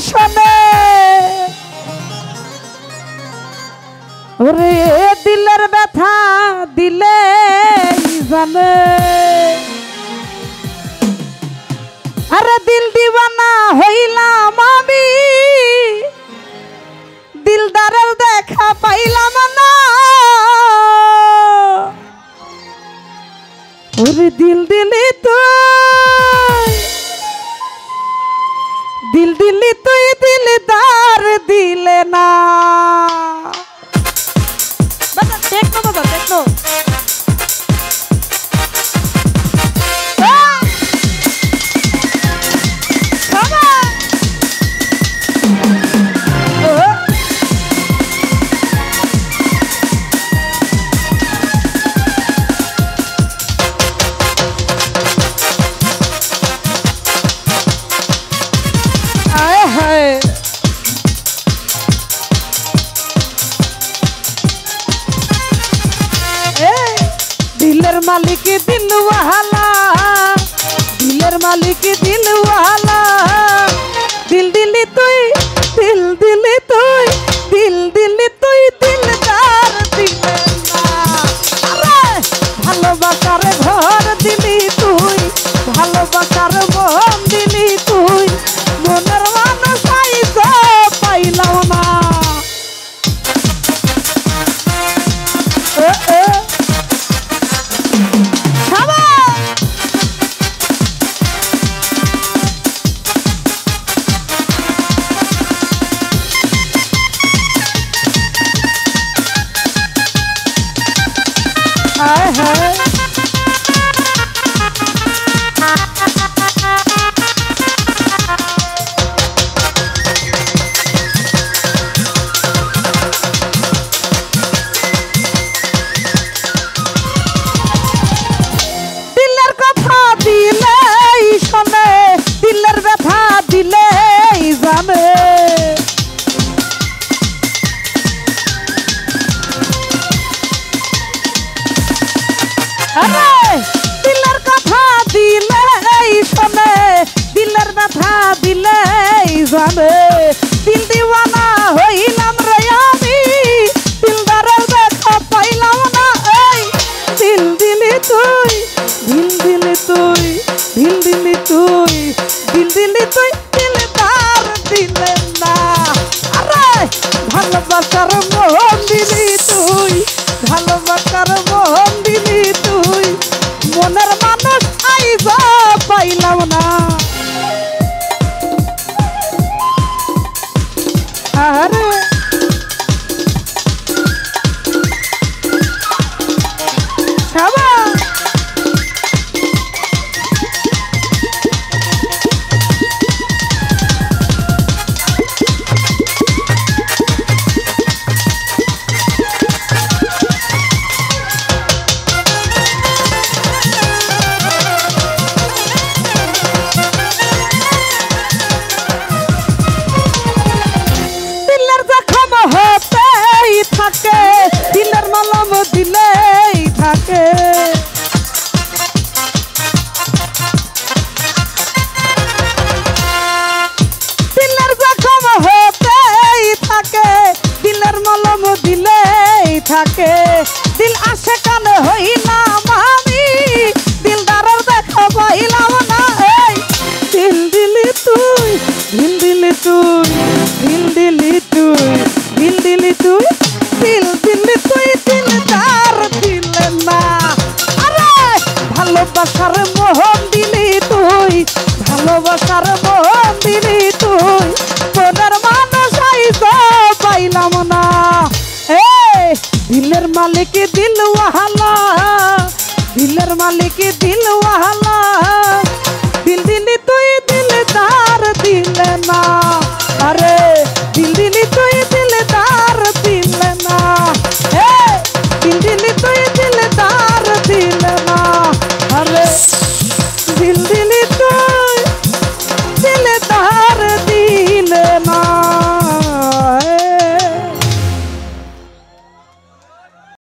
শোনে ওরে দিলের ব্যথা দিলে জানে আরে দিল দিওয়ানা হইলাম আমি দিলদারের দেখা পাইলাম না ওরে দিল দিলি তুই দিল দিলি তুই দিলদার দিলে না বাবা দেখো বাবা দেখো दिलर मालिक दिल वाला दिलर मालिक दिल वाला दिल दिली तुई दिल दिली तुई दिल दिली तुई दिलदार दिले ना अरे ভালোবাসার ঘর দিলি তুই ভালোবাসার মন দিলি তুই মনের মানুষ আইসা পাইলাম না दिलर कथा दिले शोने दिलर व्यथा दिले जाने दिल दीवाना हইলাম রে আমি দিলদারের দেখা পাইলাম না এই দিল দিলি তুই দিল দিলি তুই দিল দিলি তুই দিল দিলি তুই দিলদার দিলে না আরে ভালোবাসার মন দিলি তুই ভালোবাসার মন দিলি তুই মনের মানুষ আইসা পাইলাম না আরে সাবা दिलर मलम दिले থাকে दिलर जखम হতেই থাকে दिलर मलम দিলেই থাকে दिल आशे काने হইলাম আমি দিলদারের দেখা পাইলাম না এই দিল দিলি তুই দিল দিলি তুই দিল দিলি তুই দিল দিলি তুই दिल दिल तुई दिलदार दिले ना अरे ভালোবাসার মোহন দিলি তুই ভালোবাসার মোহন দিলি তুই মনের মানুষ আইসা পাইলাম না এই দিলের মালিক দিল ওয়ালা দিলের মালিক